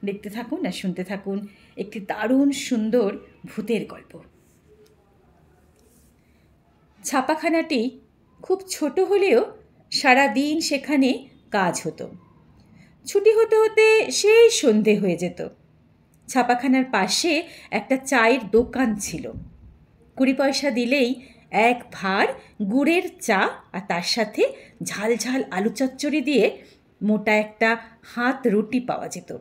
দেখতে থাকুন আর শুনতে থাকুন একটি দারুণ সুন্দর ভূতের গল্প। ছাপাখানাটি খুব ছোট হলেও সারা দিন সেখানে কাজ হতো। ছুটি হতে হতে সেই সন্ধে হয়ে যেত। ছাপাখানার পাশে একটা চায়ের দোকান ছিল। 20 পয়সা দিলেই এক ভাঁড় গুড়ের চা আর তার সাথে ঝাল ঝাল আলু চচ্চড়ি দিয়ে মোটা একটা হাত রুটি পাওয়া যেত।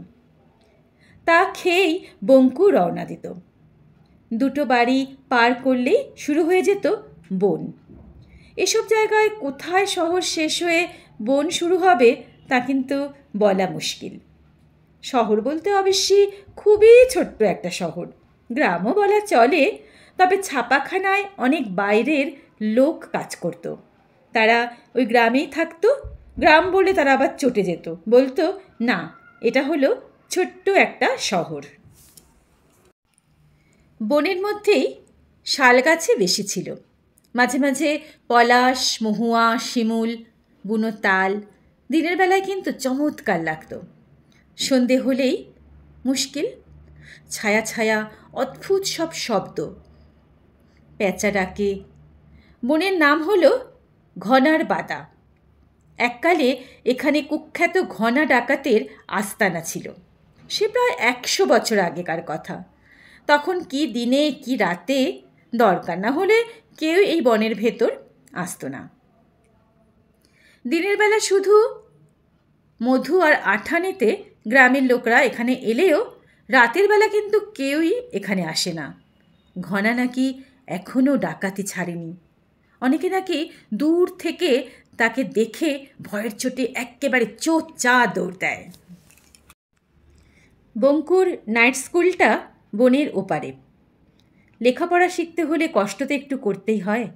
তা খেয়েই বঙ্কু রওনা দিত। 2 বাড়ি পার করলেই শুরু হয়ে যেত বন। এসব জায়গায় কোথায় শহর শেষ হয়ে বন শুরু হবে তা কিন্তু বলা মুশকিল। শহর বলতে অবশ্যই খুবই ছোট্ট একটা শহর, গ্রামও বলা চলে। তবে ছাপাখানায় অনেক বাইরের লোক কাজ করত। তারা ওই গ্রামেই থাকতো। গ্রাম বলে তারা আবার চটে যেত, বলতো না, এটা হলো ছোট্ট একটা শহর। বনের মধ্যেই শাল গাছে বেশি ছিল। মাঝে মাঝে পলাশ, মহুয়া, শিমুল, বুনো তাল। দিনের বেলায় কিন্তু চমৎকার লাগতো। সন্ধে হলেই মুশকিল, ছায়া ছায়া অদ্ভুত সব শব্দ। প্যাঁচা ডাকে। বনের নাম হলো ঘনার বাদা। এককালে এখানে কুখ্যাত ঘনা ডাকাতের আস্তানা ছিল। সে প্রায় 100 বছর আগেকার কথা। তখন কি দিনে কি রাতে দরকার না হলে কেউ এই বনের ভেতর আসত না। দিনের বেলা শুধু মধু আর আঠা নিতে গ্রামের লোকরা এখানে এলেও রাতের বেলা কিন্তু কেউই এখানে আসে না। ঘনা নাকি এখনও ডাকাতি ছাড়েনি। অনেকে নাকি দূর থেকে তাকে দেখে ভয়ের চোটে একেবারে চোঁচা দৌড় দেয়। বঙ্কুর নাইট স্কুলটা বনের ওপারে। লেখাপড়া শিখতে হলে কষ্ট তো একটু করতেই হয়।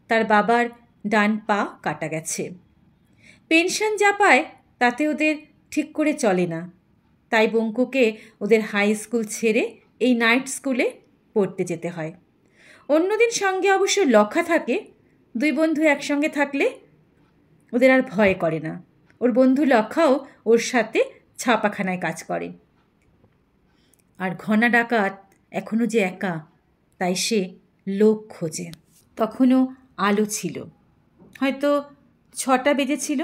তার বাবার ডান পা কাটা গেছে। পেনশন যা পায় তাতে ওদের ঠিক করে চলে না। তাই বঙ্কুকে ওদের হাই স্কুল ছেড়ে এই নাইট স্কুলে পড়তে যেতে হয়। অন্যদিন সঙ্গে অবশ্য লক্ষা থাকে। 2 বন্ধু একসঙ্গে থাকলে ওদের আর ভয় করে না। ওর বন্ধু লক্ষাও ওর সাথে ছাপাখানায় কাজ করে। আর ঘনা ডাকাত এখনও যে একা, তাই সে লোক খোঁজে। তখনও আলো ছিল, হয়তো 6টা বেজেছিল।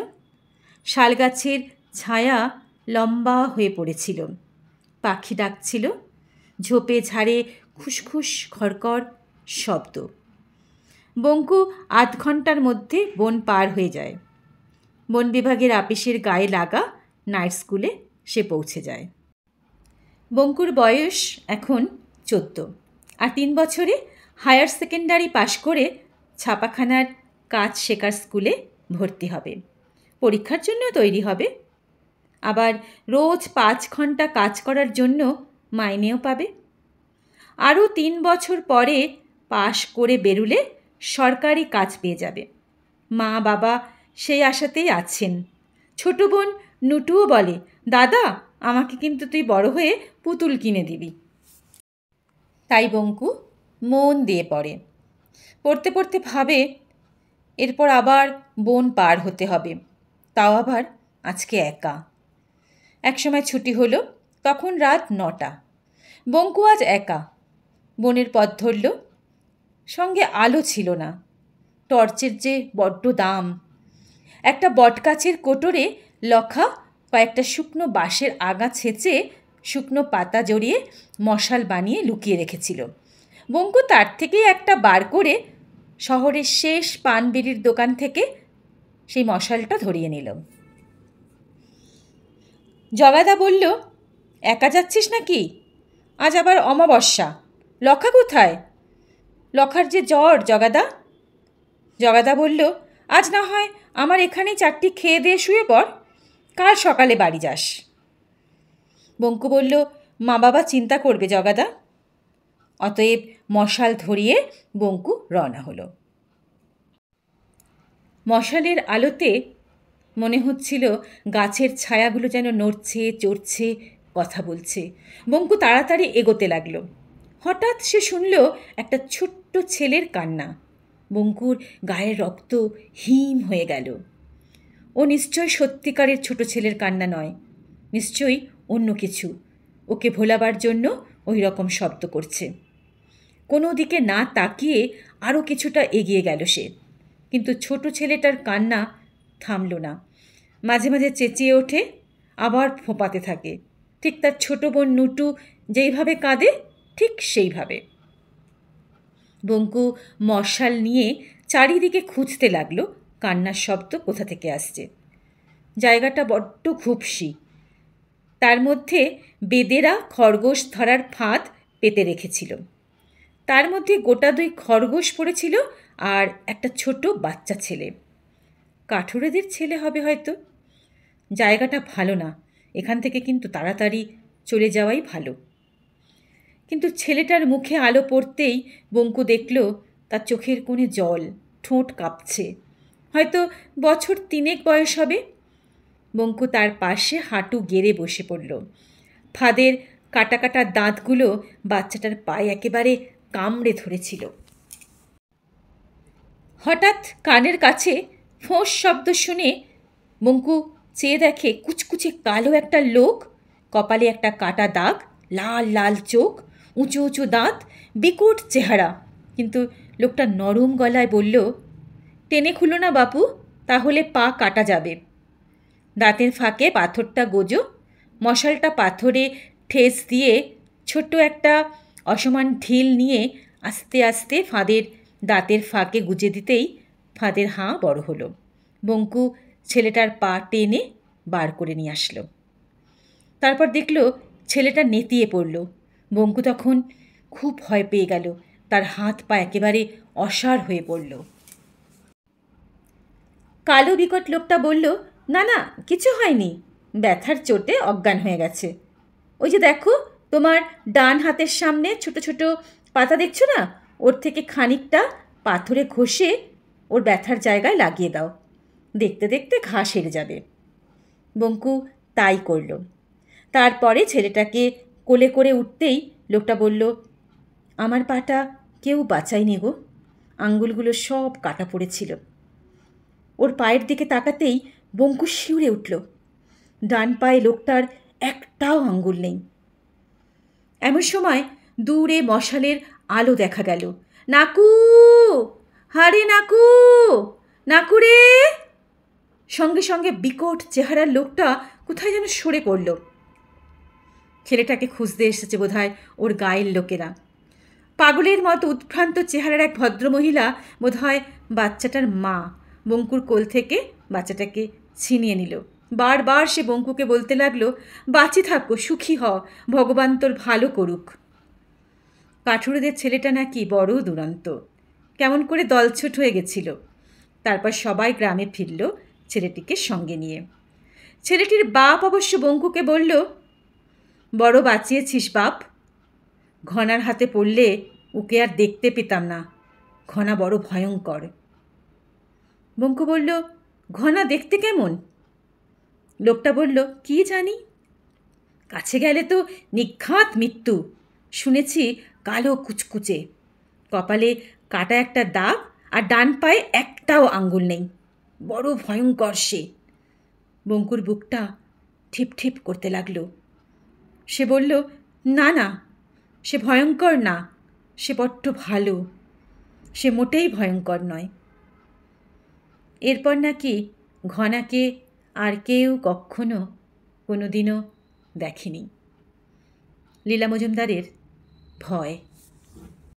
শালগাছের ছায়া লম্বা হয়ে পড়েছিল। পাখি ডাকছিল। ঝোপে ঝাড়ে খুসখুস খড়কড় শব্দ। বঙ্কু 8 ঘন্টার মধ্যে বন পার হয়ে যায়। বন বিভাগের আপিসের গায়ে লাগা নাইট স্কুলে সে পৌঁছে যায়। বঙ্কুর বয়স এখন 14, আর 3 বছরে হায়ার সেকেন্ডারি পাশ করে ছাপাখানার কাজ শেখার স্কুলে ভর্তি হবে। পরীক্ষার জন্য তৈরি হবে। আবার রোজ 5 ঘন্টা কাজ করার জন্য মাইনেও পাবে। আরও 3 বছর পরে পাশ করে বেরুলে সরকারি কাজ পেয়ে যাবে। মা বাবা সেই আশাতেই আছেন। ছোট বোন নুটুও বলে, দাদা, আমাকে কিন্তু তুই বড় হয়ে পুতুল কিনে দিবি। তাই বঙ্কু মন দিয়ে পড়ে। পড়তে পড়তে ভাবে এরপর আবার বন পার হতে হবে, তাও আবার আজকে একা। একসময় ছুটি হলো, তখন রাত 9টা। বঙ্কু আজ একা। বনের পথ ধরল। সঙ্গে আলো ছিল না। টর্চের যে বড্ড দাম। একটা বটগাছের কোটরে লক্ষা কয়েকটা শুকনো বাঁশের আগা ছেঁচে শুকনো পাতা জড়িয়ে মশাল বানিয়ে লুকিয়ে রেখেছিল। বঙ্কু তার থেকেই একটা বার করে শহরের শেষ পান বিড়ির দোকান থেকে সেই মশালটা ধরিয়ে নিল। জগাদা বলল, একা যাচ্ছিস নাকি? আজ আবার অমাবস্যা। লক্ষা কোথায়? লক্ষার যে জ্বর জগাদা। জগাদা বলল, আজ না হয় আমার এখানেই 4টি খেয়ে দিয়ে শুয়ে পড়, কাল সকালে বাড়ি যাস। বঙ্কু বলল, মা বাবা চিন্তা করবে জগাদা। অতএব মশাল ধরিয়ে বঙ্কু রওনা হলো। মশালের আলোতে মনে হচ্ছিল গাছের ছায়াগুলো যেন নড়ছে, চড়ছে, কথা বলছে। বঙ্কু তাড়াতাড়ি এগোতে লাগলো। হঠাৎ সে শুনল একটা ছোট্ট ছেলের কান্না। বঙ্কুর গায়ের রক্ত হিম হয়ে গেল। ও নিশ্চয় সত্যিকারের ছোট ছেলের কান্না নয়, নিশ্চয়ই অন্য কিছু। ওকে ভোলাবার জন্য ওই রকম শব্দ করছে। কোনো দিকে না তাকিয়ে আরও কিছুটা এগিয়ে গেল সে, কিন্তু ছোট ছেলেটার কান্না থামল না। মাঝে মাঝে চেঁচিয়ে ওঠে, আবার ফোঁপাতে থাকে, ঠিক তার ছোট বোন নুটু যেইভাবে কাঁদে ঠিক সেইভাবে। বঙ্কু মশাল নিয়ে চারিদিকে খুঁজতে লাগলো কান্নার শব্দ কোথা থেকে আসছে। জায়গাটা বড্ড ঘুপসি, তার মধ্যে বেদেরা খরগোশ ধরার ফাঁদ পেতে রেখেছিল। তার মধ্যে গোটা 2 খরগোশ পড়েছিল আর একটা ছোট বাচ্চা ছেলে। কাঠুরেদের ছেলে হবে হয়তো। জায়গাটা ভালো না, এখান থেকে কিন্তু তাড়াতাড়ি চলে যাওয়াই ভালো। কিন্তু ছেলেটার মুখে আলো পড়তেই বঙ্কু দেখল তার চোখের কোণে জল, ঠোঁট কাঁপছে। হয়তো বছর 3 বয়স হবে। বঙ্কু তার পাশে হাঁটু গেড়ে বসে পড়ল। ফাঁদের কাটা কাটা দাঁতগুলো বাচ্চাটার পায়ে একেবারে কামড়ে ধরেছিল। হঠাৎ কানের কাছে ফোঁস শব্দ শুনে বঙ্কু চেয়ে দেখে কুচকুচে কালো একটা লোক, কপালে একটা কাটা দাগ, লাল লাল চোখ, উঁচু উঁচু দাঁত, বিকট চেহারা। কিন্তু লোকটা নরম গলায় বলল, টেনে খুলো না বাপু, তাহলে পা কাটা যাবে। দাঁতের ফাঁকে পাথরটা গোজো। মশালটা পাথরে ঠেস দিয়ে ছোট্ট একটা অসমান ঢিল নিয়ে আস্তে আস্তে ফাঁদের দাঁতের ফাঁকে গুজে দিতেই ফাঁদের হাঁ বড় হলো। বঙ্কু ছেলেটার পা টেনে বার করে নিয়ে আসলো। তারপর দেখল ছেলেটা নেতিয়ে পড়ল। বঙ্কু তখন খুব ভয় পেয়ে গেল, তার হাত পা একেবারে অসাড় হয়ে পড়ল। কালো বিকট লোকটা বলল, না না, কিছু হয়নি, ব্যথার চোটে অজ্ঞান হয়ে গেছে। ওই যে দেখো, তোমার ডান হাতের সামনে ছোট ছোট পাতা দেখছো না, ওর থেকে খানিকটা পাথরে ঘষে ওর ব্যথার জায়গায় লাগিয়ে দাও, দেখতে দেখতে ঘা সেরে যাবে। বঙ্কু তাই করল। তারপরে ছেলেটাকে কোলে করে উঠতেই লোকটা বলল, আমার পাটা কেউ বাঁচায়নি গো, আঙ্গুলগুলো সব কাটা পড়েছিল। ওর পায়ের দিকে তাকাতেই বঙ্কু শিউরে উঠল। ডান পায়ে লোকটার একটাও আঙ্গুল নেই। এমন সময় দূরে মশালের আলো দেখা গেল। নাকু, হারে নাকু, নাকুরে! সঙ্গে সঙ্গে বিকট চেহারার লোকটা কোথায় যেন সরে পড়ল। ছেলেটাকে খুঁজতে এসেছে বোধহয় ওর গায়ের লোকেরা। পাগলের মতো উদ্ভ্রান্ত চেহারার এক ভদ্রমহিলা, বোধহয় বাচ্চাটার মা, বঙ্কুর কোল থেকে বাচ্চাটাকে ছিনিয়ে নিল। বারবার সে বঙ্কুকে বলতে লাগলো, বাঁচি থাকো, সুখী হ, ভগবান তোর ভালো করুক। কাঠুরেদের ছেলেটা নাকি বড় দুরন্ত, কেমন করে দলছুট হয়ে গেছিল। তারপর সবাই গ্রামে ফিরল ছেলেটিকে সঙ্গে নিয়ে। ছেলেটির বাপ অবশ্য বঙ্কুকে বলল, বড় বাঁচিয়েছিস বাপ, ঘনার হাতে পড়লে ওকে আর দেখতে পেতাম না, ঘনা বড় ভয়ঙ্কর। বঙ্কু বলল, ঘনা দেখতে কেমন? লোকটা বলল, কি জানি, কাছে গেলে তো নিঘাত মৃত্যু, শুনেছি কালো কুচকুচে, কপালে কাটা একটা দাগ, আর ডান পায়ে একটাও আঙ্গুল নেই, বড় ভয়ঙ্কর সে। বঙ্কুর বুকটা ঠিপ ঠিপ করতে লাগলো। সে বলল, না না, সে ভয়ঙ্কর না, সে বড্ড ভালো, সে মোটেই ভয়ঙ্কর নয়। এরপর নাকি ঘনাকে আর কেউ কখনো কোনো দিনও দেখেনি। লীলা মজুমদারের ভয়।